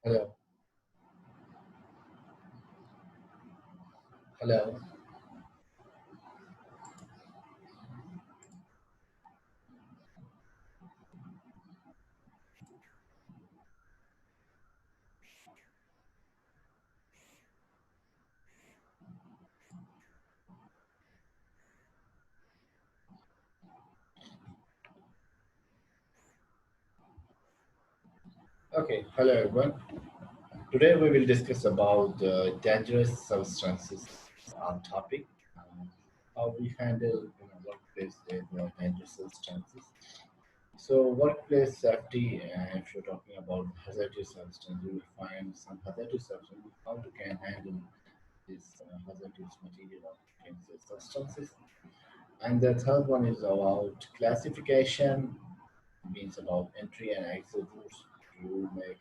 Hello, hello. Okay, hello everyone. Today we will discuss about dangerous substances on topic, how we handle workplace with dangerous substances. So workplace safety, if you're talking about hazardous substance, you will find some hazardous substances, how you can handle this hazardous material or dangerous substances. And the third one is about classification, means about entry and exit routes. You make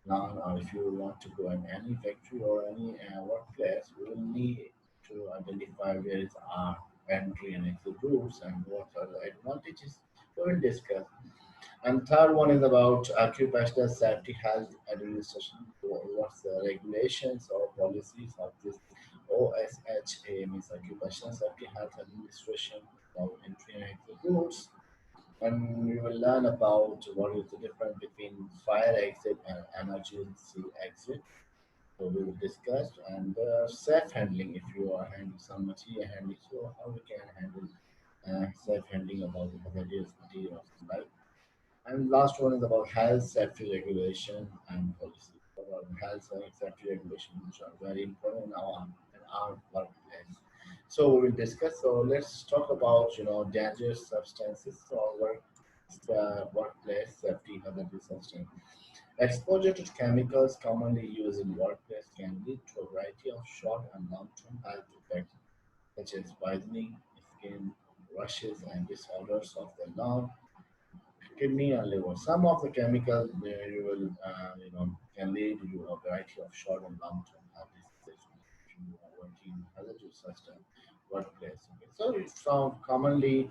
plan, or if you want to go in any factory or any workplace, we will need to identify where is our entry and exit routes and what are the advantages. We will discuss. And third one is about occupational safety health administration. What's the regulations or policies of this OSHA, means occupational safety health administration, about entry and exit routes, and we will learn about what is the difference between fire exit and emergency exit. So we will discuss and safe handling, if you are handling some material handling, so how we can handle safe handling about the hazardous materials, right? And last one is about health safety regulation and policy. About health and safety regulation, which are very important in our workplace. So we will discuss. So let's talk about dangerous substances or workplace safety hazardous substance. Exposure to chemicals commonly used in workplace can lead to a variety of short and long-term health effects, such as poisoning, skin rashes, and disorders of the lung, kidney and liver. Some of the chemicals you will, can lead to a variety of short and long-term health diseases if you are working in hazardous substance workplace. Okay. So it's found commonly,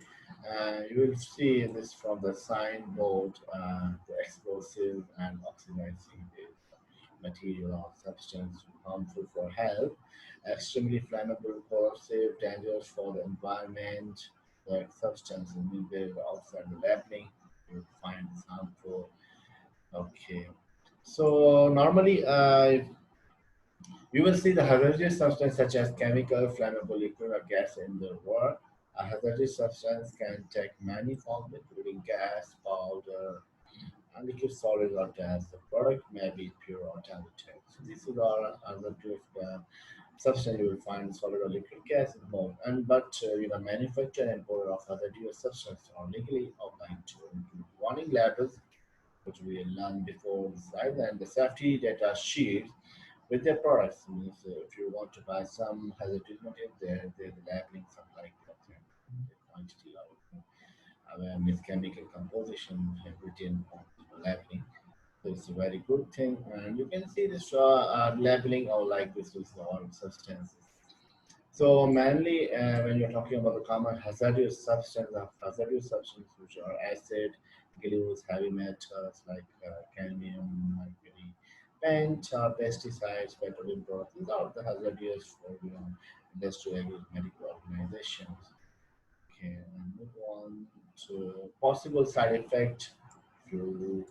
you will see this from the signboard, the explosive and oxidizing material or substance harmful for health, extremely flammable, corrosive, dangerous for the environment, like substances needed outside the labeling. You find this harmful. Okay. So normally, you will see the hazardous substance such as chemical, flammable liquid, or gas in the work. A hazardous substance can take many forms, including gas, powder, and liquid solid or gas. The product may be pure or diluted. So these are hazardous substance you will find solid or liquid gas in both. And but manufacture and import of hazardous substance are legally outlined to include warning labels, which we learned before the slide, and the safety data sheets with their products. Means if you want to buy some hazardous material, there's the labeling, some like that, the quantity of means chemical composition written on the labeling. So it's a very good thing, and you can see this labeling or like this is all substances. So mainly when you're talking about the common hazardous substances which are acid, glues, heavy metals like cadmium, mercury, paint, pesticides, petroleum products. These are the hazardous for industrial medical organizations. Okay, and move on to possible side effect. If you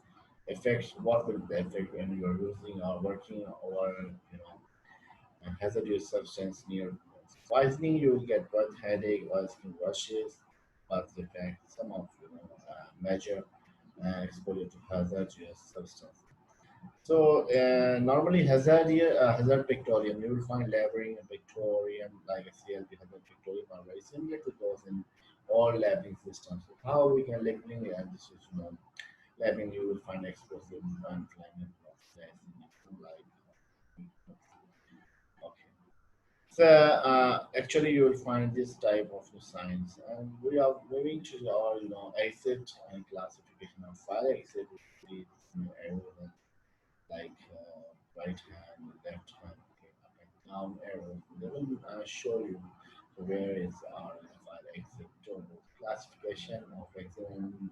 effects, what will the effect when you are using or working or hazardous substance near poisoning? You will get breath headache or skin rashes. Birth defect. Some of major exposure to hazardous substance. So normally hazard pictorium, you will find labeling and pictorium like a CLP hazard pictorium are very similar to those in all labeling systems. So how we can labeling, and this is labeling, you will find explosive and flammable like okay. So actually you will find this type of signs, and we are moving to our exit and classification of fire exit. Is arrow like right hand, left hand, okay, up and down arrow. They will show you where is our fire exit door. Classification of exit and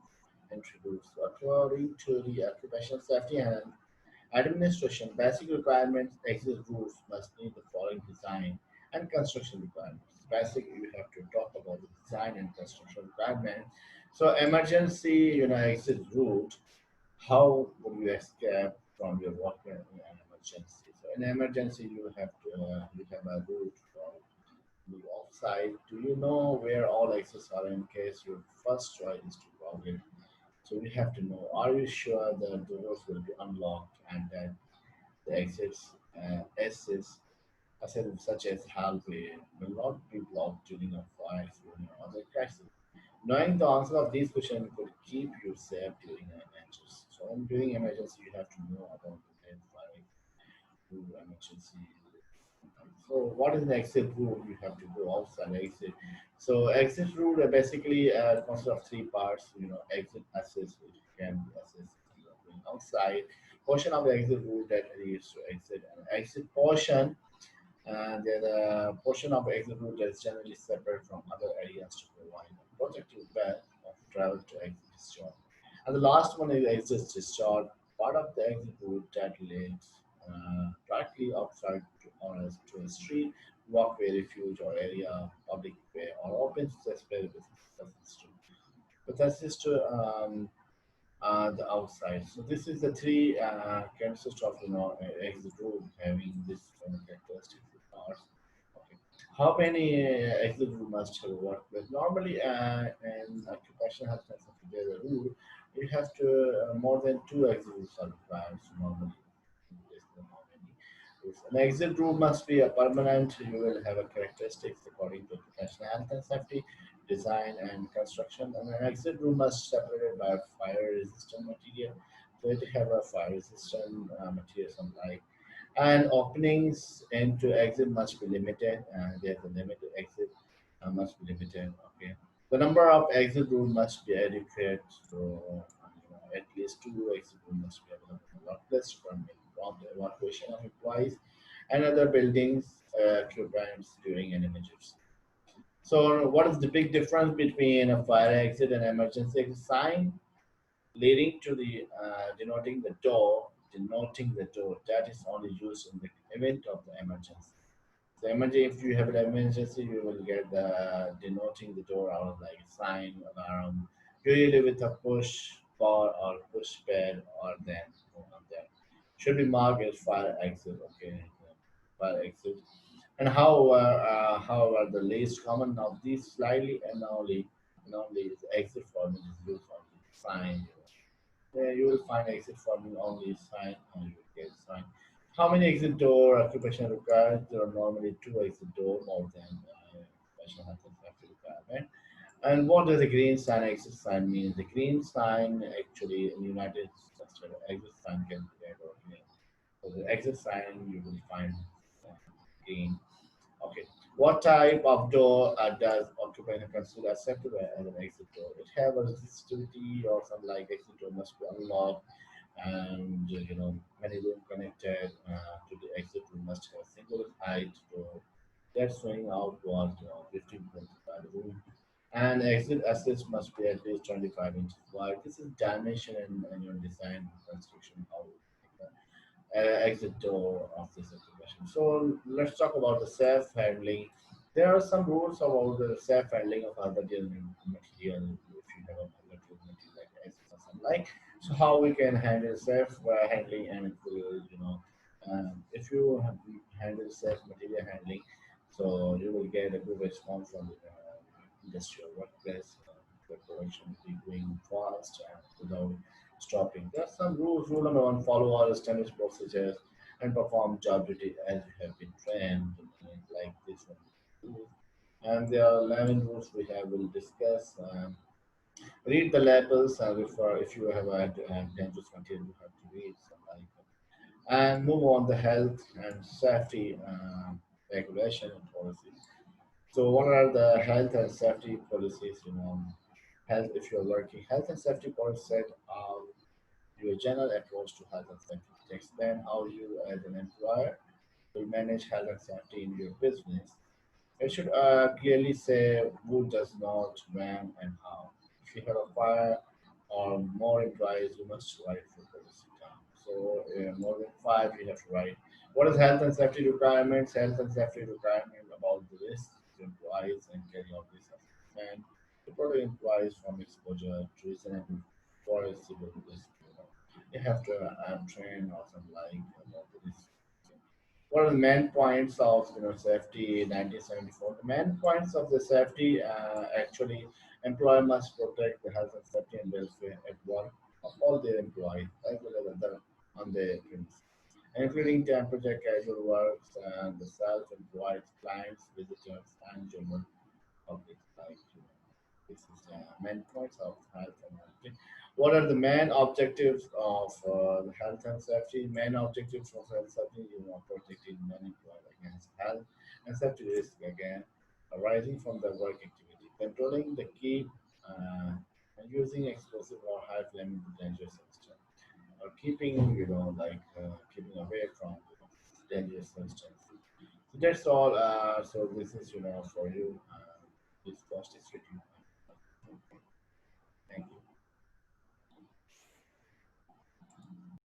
entry routes according to the occupational safety and Administration basic requirements, exit rules must meet the following design and construction requirements. Basic, you have to talk about the design and construction requirements. So emergency, exit route. How would you escape from your work in an emergency? So in emergency, you have a route from the offside. Do you know where all exits are in case your first choice is to log in? So we have to know, are you sure the doors will be unlocked and that the exits such as hallway will not be blocked during a fire or other crisis? Knowing the answer of these questions could keep you safe during an emergency. So during emergency, you have to know about the fire through emergency. So what is the exit route? You have to go outside exit. So exit route basically consists of three parts. Exit access, which can be accessed going outside. Portion of the exit route that leads to exit, and exit portion, and then a portion of exit route that is generally separate from other areas to provide a protective path of travel to exit discharge. And the last one is exit discharge, part of the exit route that leads directly outside or as to a street, walkway, refuge, or area, public way, or open space where the system. But that's just the outside. So this is the three consists of exit route having this characteristics. Parts. Okay. How many exit route must have work with? Normally, in occupational health and safety, there's a rule. You have to more than two exit routes are required. So normally, less than how many. An exit route must be a permanent. You will have a characteristics according to occupational health and safety, design and construction. And an exit route must separated by fire resistant material. So it have a fire resistant material, some like, and openings into exit must be limited. There's a limited exit must be limited. Okay. The number of exit route must be adequate. So at least two exit route must be available in the workplace from the evacuation of employees and other buildings occupants during an emergency. So what is the big difference between a fire exit and emergency exit sign? Leading to the denoting the door that is only used in the event of the emergency. So emergency, if you have an emergency, you will get the denoting the door out like a sign alarm, usually with a push bar or push pad or then on them. Should be marked as fire exit. Okay, fire exit. And however, the least common of these slightly anomaly is exit formula is used on the sign. You will find exit formula only sign and you will get sign. How many exit door occupation required? There are normally two exit door more than occupation health and safety requirement. And what does the green sign exit sign mean? The green sign actually in United States exit sign can be red or green. So the exit sign you will find uh, green. Okay. What type of door does occupier consider acceptable as an exit door? It have a resistivity or some like exit door must be unlocked and many room connected to the exit room must have a single height door that's swing outward 15 points by the room. And exit access must be at least 25 inches wide. This is dimension and your design construction how exit door of this occupation. So let's talk about the safe handling. There are some rules about the safe handling of hazardous material if you have a hazardous material like acid or something like. So how we can handle safe handling and it will, if you handle safe material handling, so you will get a good response from the industrial workplace. The production will be going fast and without stopping. There are some rules. Rule number one: follow all established procedures and perform job duty as you have been trained. Like this one. And there are 11 rules we have will discuss. Read the labels refer if you have a dangerous material you have to read some like and move on the health and safety regulation and policies. So what are the health and safety policies? Health if you're working health and safety policies set out your general approach to health and safety. It explain how you as an employer will manage health and safety in your business. It should clearly say who does not, when, and how. If you have a fire or more employees, you must write for policy terms. So more than five, you have to write. What is health and safety requirements? Health and safety requirement about the risks to employees and carry out this assessment to protect employees from exposure to reasonable foreseeable risk. You have to train or something like about the risk. What are the main points of safety 1974? The main points of the safety actually employer must protect the health and safety and welfare at work of all their employees as well as other on their premises, including temperature casual works and the self-employed clients, visitors, and general public like this is the main points of health and safety. What are the main objectives of the health and safety? Main objectives of health and safety, protecting unemployed against health and safety risk again arising from the work activity, controlling the key and using explosive or high flammable dangerous substance, or keeping keeping away from dangerous substances. So that's all. So this is for you. This post is written. Thank you.